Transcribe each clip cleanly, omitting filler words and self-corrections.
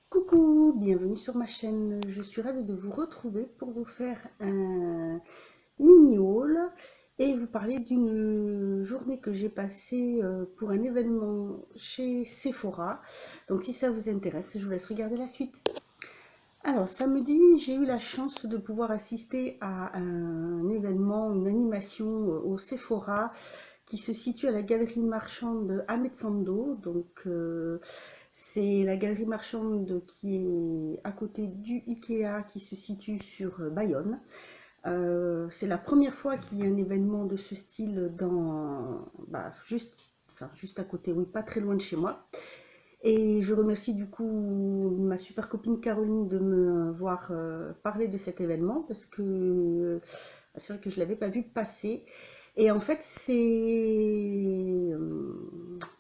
Coucou, bienvenue sur ma chaîne. Je suis ravie de vous retrouver pour vous faire un mini haul et vous parler d'une journée que j'ai passée pour un événement chez Sephora. Donc si ça vous intéresse, je vous laisse regarder la suite. Alors samedi, j'ai eu la chance de pouvoir assister à un événement, une animation au Sephora qui se situe à la galerie marchande Ahmed Sando. C'est la galerie marchande qui est à côté du Ikea qui se situe sur Bayonne. C'est la première fois qu'il y a un événement de ce style juste à côté, oui, pas très loin de chez moi. Et je remercie du coup ma super copine Caroline de me voir parler de cet événement parce que c'est vrai que je ne l'avais pas vu passer. Et en fait,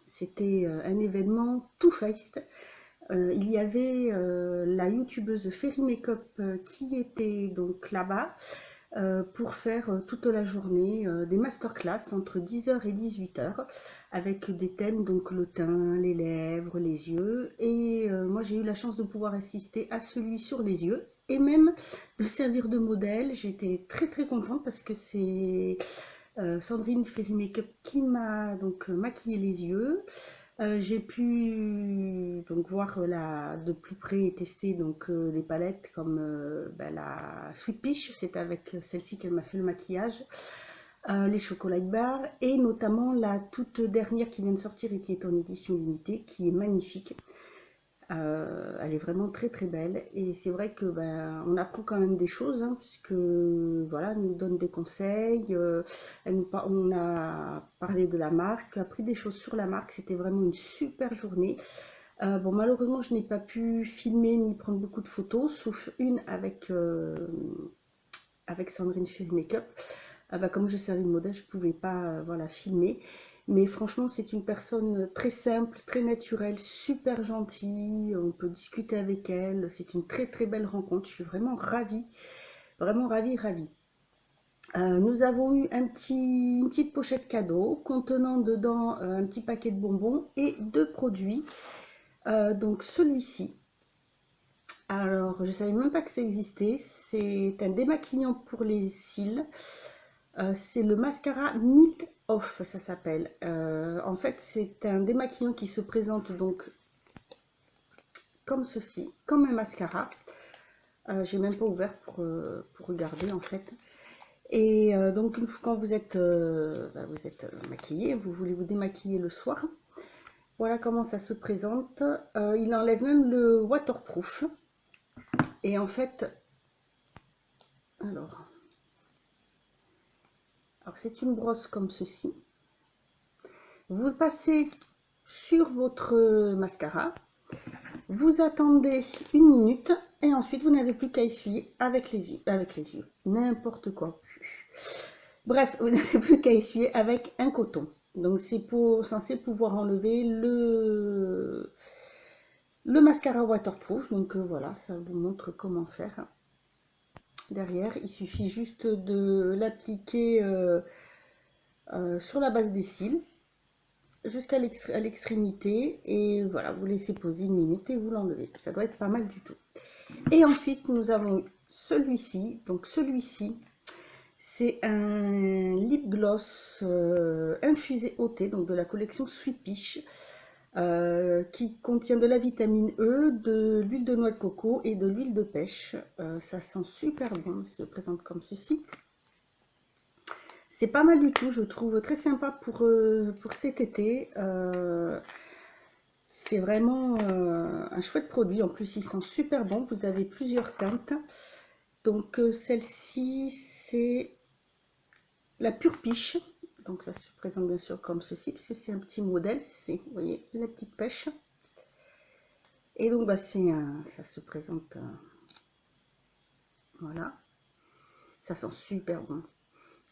c'était un événement tout-faced. Il y avait la youtubeuse Fairy Makeup qui était donc là-bas pour faire toute la journée des masterclass entre 10h et 18h avec des thèmes donc le teint, les lèvres, les yeux. Et moi j'ai eu la chance de pouvoir assister à celui sur les yeux et même de servir de modèle. J'étais très très contente parce que c'est Sandrine Fairy Makeup qui m'a donc maquillé les yeux. J'ai pu donc voir de plus près et tester donc les palettes comme la Sweet Peach, c'est avec celle-ci qu'elle m'a fait le maquillage, les Chocolat Bar et notamment la toute dernière qui vient de sortir et qui est en édition limitée, qui est magnifique. Elle est vraiment très très belle et c'est vrai que on apprend quand même des choses hein, puisque voilà, elle nous donne des conseils, on a parlé de la marque, appris des choses sur la marque, c'était vraiment une super journée. Bon, malheureusement je n'ai pas pu filmer ni prendre beaucoup de photos sauf une avec Sandrine Fury Makeup. Comme je servais de modèle, je ne pouvais pas voilà, filmer. Mais franchement, c'est une personne très simple, très naturelle, super gentille. On peut discuter avec elle. C'est une très très belle rencontre. Je suis vraiment ravie, ravie. Nous avons eu une petite pochette cadeau contenant dedans un petit paquet de bonbons et deux produits. Donc celui-ci, alors je ne savais même pas que ça existait. C'est un démaquillant pour les cils. C'est le mascara Milk Off, ça s'appelle. En fait, c'est un démaquillant qui se présente donc comme ceci, comme un mascara. J'ai même pas ouvert pour regarder en fait. Et donc quand vous êtes maquillé, vous voulez vous démaquiller le soir. Voilà comment ça se présente. Il enlève même le waterproof. Et en fait, alors c'est une brosse comme ceci. Vous passez sur votre mascara, vous attendez une minute et ensuite vous n'avez plus qu'à essuyer avec les yeux, n'importe quoi. Bref, vous n'avez plus qu'à essuyer avec un coton. Donc c'est censé pouvoir enlever le mascara waterproof. Donc voilà, ça vous montre comment faire. Derrière, il suffit juste de l'appliquer sur la base des cils jusqu'à l'extrémité et voilà, vous laissez poser une minute et vous l'enlevez. Ça doit être pas mal du tout. Et ensuite, nous avons celui-ci. Donc celui-ci, c'est un lip gloss infusé au thé, donc de la collection Sweet Peach, qui contient de la vitamine E, de l'huile de noix de coco et de l'huile de pêche. Ça sent super bon, il se présente comme ceci. C'est pas mal du tout, je trouve très sympa pour cet été. C'est vraiment un chouette produit. En plus, il sent super bon. Vous avez plusieurs teintes. Donc, celle-ci, c'est la Pure Peach. Donc, ça se présente bien sûr comme ceci, puisque c'est un petit modèle. C'est, vous voyez, la petite pêche. Et donc, ça se présente. Voilà. Ça sent super bon.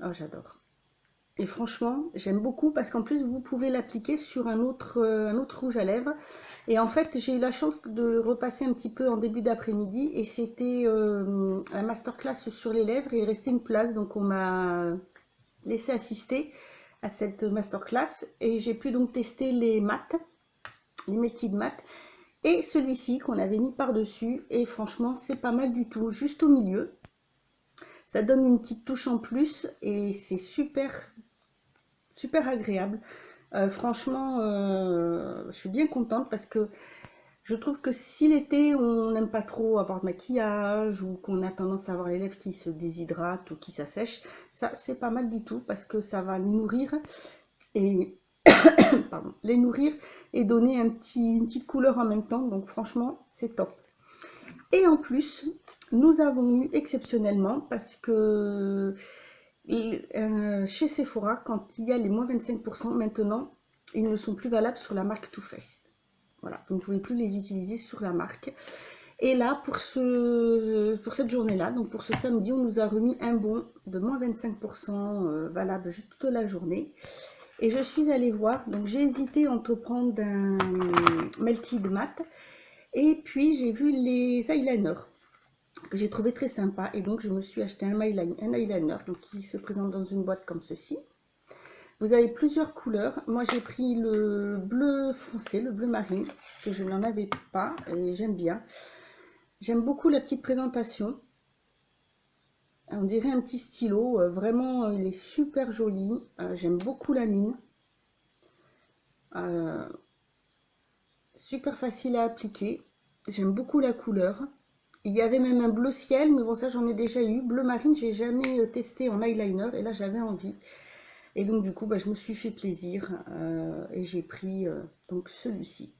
Oh, j'adore. Et franchement, j'aime beaucoup parce qu'en plus, vous pouvez l'appliquer sur un autre rouge à lèvres. Et en fait, j'ai eu la chance de repasser un petit peu en début d'après-midi et c'était la masterclass sur les lèvres et il restait une place. Donc, on m'a laissé assister à cette masterclass et j'ai pu donc tester les mattes, les Make It Matte. Et celui-ci qu'on avait mis par-dessus, et franchement c'est pas mal du tout, juste au milieu. Ça donne une petite touche en plus et c'est super, super agréable. Franchement, je suis bien contente parce que je trouve que si l'été on n'aime pas trop avoir de maquillage ou qu'on a tendance à avoir les lèvres qui se déshydratent ou qui s'assèchent, ça c'est pas mal du tout parce que ça va les nourrir et pardon, les nourrir et donner une petite couleur en même temps. Donc franchement c'est top. Et en plus nous avons eu exceptionnellement parce que chez Sephora, quand il y a les moins 25%, maintenant ils ne sont plus valables sur la marque Too Faced. Voilà, vous ne pouvez plus les utiliser sur la marque. Et là, pour cette journée-là, donc pour ce samedi, on nous a remis un bon de moins 25% valable juste toute la journée. Et je suis allée voir, donc j'ai hésité entre prendre un Melted Matte et puis j'ai vu les eyeliners que j'ai trouvé très sympa. Et donc je me suis acheté un eyeliner donc, qui se présente dans une boîte comme ceci. Vous avez plusieurs couleurs. Moi, j'ai pris le bleu foncé, le bleu marine, que je n'en avais pas et j'aime bien. J'aime beaucoup la petite présentation. On dirait un petit stylo. Vraiment, il est super joli. J'aime beaucoup la mine. Super facile à appliquer. J'aime beaucoup la couleur. Il y avait même un bleu ciel, mais bon, ça j'en ai déjà eu. Bleu marine, j'ai jamais testé en eyeliner et là j'avais envie. Et donc du coup, je me suis fait plaisir et j'ai pris donc celui-ci.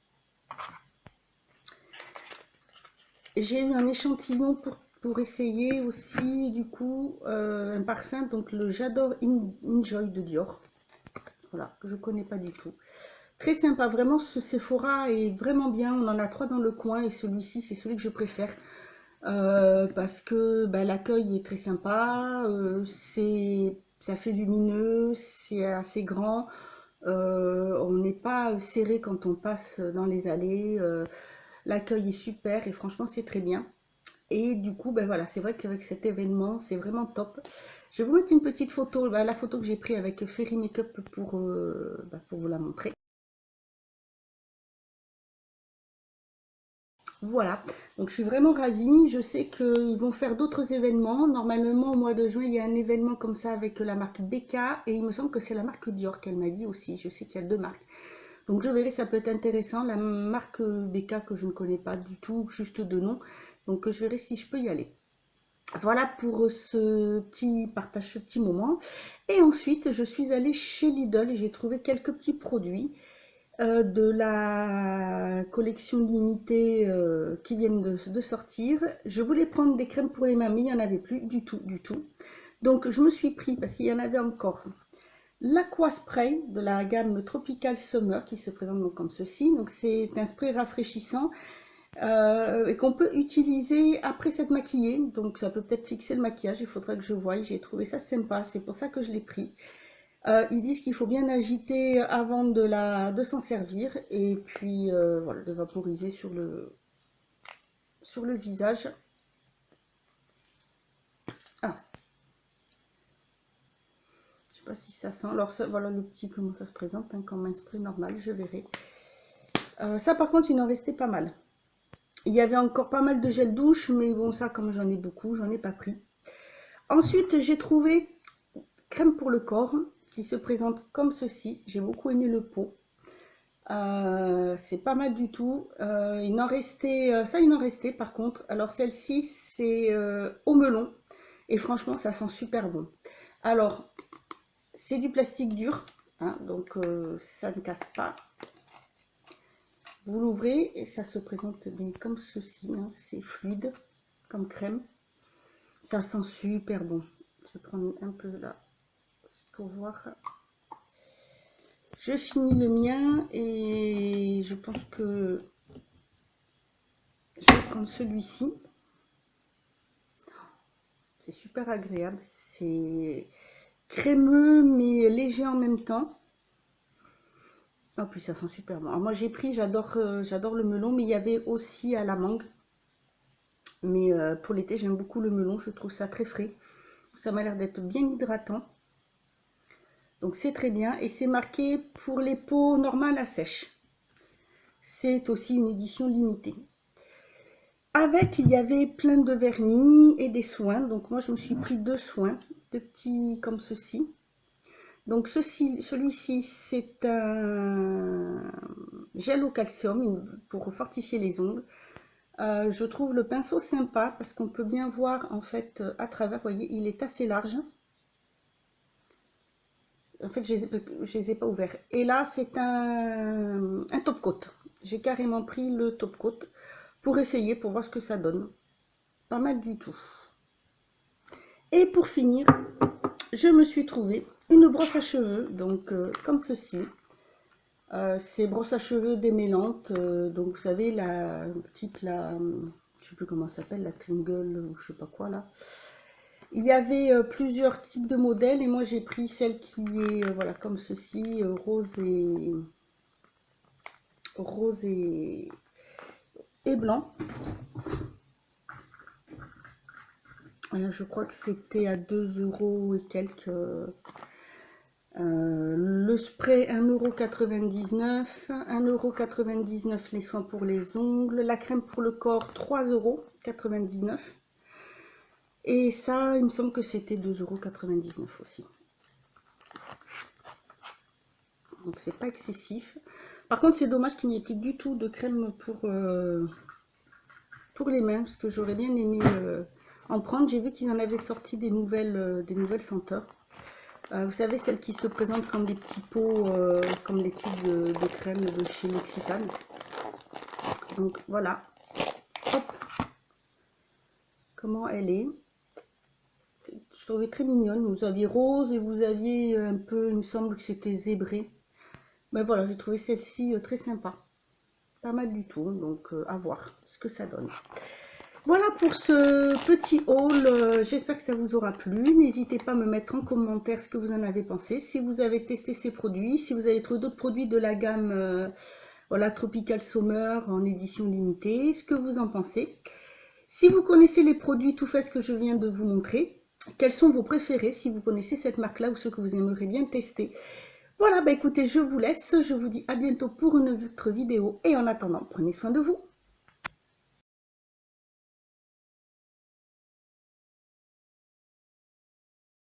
J'ai eu un échantillon pour essayer aussi du coup un parfum, donc le J'adore Enjoy de Dior. Voilà, que je connais pas du tout. Très sympa, vraiment ce Sephora est vraiment bien. On en a 3 dans le coin et celui-ci c'est celui que je préfère. Parce que l'accueil est très sympa, ça fait lumineux, c'est assez grand, on n'est pas serré quand on passe dans les allées, l'accueil est super et franchement c'est très bien. Et du coup, voilà, c'est vrai qu'avec cet événement, c'est vraiment top. Je vais vous mettre une petite photo, la photo que j'ai prise avec Fairy Makeup pour vous la montrer. Voilà, donc je suis vraiment ravie. Je sais qu'ils vont faire d'autres événements. Normalement, au mois de juin, il y a un événement comme ça avec la marque BK et il me semble que c'est la marque Dior qu'elle m'a dit aussi. Je sais qu'il y a 2 marques. Donc je verrai, ça peut être intéressant. La marque BK que je ne connais pas du tout, juste de nom. Donc je verrai si je peux y aller. Voilà pour ce petit partage, ce petit moment. Et ensuite, je suis allée chez Lidl et j'ai trouvé quelques petits produits de la collection limitée qui viennent de sortir. Je voulais prendre des crèmes pour les mains, mais il n'y en avait plus du tout, du tout. Donc je me suis pris, parce qu'il y en avait encore, l'Aqua Spray de la gamme Tropical Summer qui se présente donc comme ceci. Donc c'est un spray rafraîchissant et qu'on peut utiliser après s'être maquillé. Donc ça peut peut-être fixer le maquillage, il faudra que je voie. J'ai trouvé ça sympa, c'est pour ça que je l'ai pris. Ils disent qu'il faut bien agiter avant de s'en servir et puis voilà, de vaporiser sur le visage. Ah, je sais pas si ça sent. Alors ça, voilà le petit comment ça se présente hein, comme un spray normal, je verrai. Ça par contre il en restait pas mal. Il y avait encore pas mal de gel douche, mais bon ça comme j'en ai beaucoup, j'en ai pas pris. Ensuite j'ai trouvé crème pour le corps qui se présente comme ceci. J'ai beaucoup aimé le pot. C'est pas mal du tout. Il en restait, ça il en restait par contre. Alors celle-ci c'est au melon et franchement ça sent super bon. Alors c'est du plastique dur, hein, donc ça ne casse pas. Vous l'ouvrez et ça se présente bien comme ceci, hein, c'est fluide comme crème. Ça sent super bon. Je vais prendre un peu là pour voir. Je finis le mien et je pense que je vais prendre celui-ci. C'est super agréable. C'est crémeux mais léger en même temps. Oh, puis ça sent super bon. Alors moi j'ai pris, j'adore le melon, mais il y avait aussi à la mangue. Mais pour l'été j'aime beaucoup le melon, je trouve ça très frais. Ça m'a l'air d'être bien hydratant. Donc c'est très bien et c'est marqué pour les peaux normales à sèche. c'est aussi une édition limitée. Avec, il y avait plein de vernis et des soins. Donc moi, je me suis pris 2 soins, 2 petits comme ceci. Donc celui-ci, c'est un gel au calcium pour fortifier les ongles. Je trouve le pinceau sympa parce qu'on peut bien voir en fait à travers. Vous voyez, il est assez large. En fait, je les ai pas ouverts. Et là, c'est un top coat. J'ai carrément pris le top coat pour essayer, pour voir ce que ça donne. Pas mal du tout. Et pour finir, je me suis trouvé une brosse à cheveux, donc comme ceci. C'est brosse à cheveux démêlante, donc vous savez, la type, je sais plus comment ça s'appelle, la Tringle ou je sais pas quoi là. Il y avait plusieurs types de modèles et moi j'ai pris celle qui est voilà comme ceci, rose et blanc. Je crois que c'était à 2 € et quelques. Le spray 1,99 €, 1,99 € les soins pour les ongles, la crème pour le corps 3,99 €. Et ça, il me semble que c'était 2,99 € aussi. Donc c'est pas excessif. Par contre, c'est dommage qu'il n'y ait plus du tout de crème pour les mains, parce que j'aurais bien aimé en prendre. J'ai vu qu'ils en avaient sorti des nouvelles senteurs. Vous savez, celles qui se présentent comme des petits pots, comme les tubes de crème de chez L'Occitane. Donc voilà. Hop. Comment elle est. Je trouvais très mignonne. Vous aviez rose et vous aviez un peu, il me semble que c'était zébré. Mais voilà, j'ai trouvé celle-ci très sympa. Pas mal du tout, donc à voir ce que ça donne. Voilà pour ce petit haul, j'espère que ça vous aura plu. N'hésitez pas à me mettre en commentaire ce que vous en avez pensé, si vous avez testé ces produits, si vous avez trouvé d'autres produits de la gamme voilà, Tropical Summer en édition limitée, ce que vous en pensez. Si vous connaissez les produits tout faits que je viens de vous montrer, quels sont vos préférés, si vous connaissez cette marque-là ou ceux que vous aimeriez bien tester. Voilà, bah écoutez, je vous laisse, je vous dis à bientôt pour une autre vidéo et en attendant, prenez soin de vous.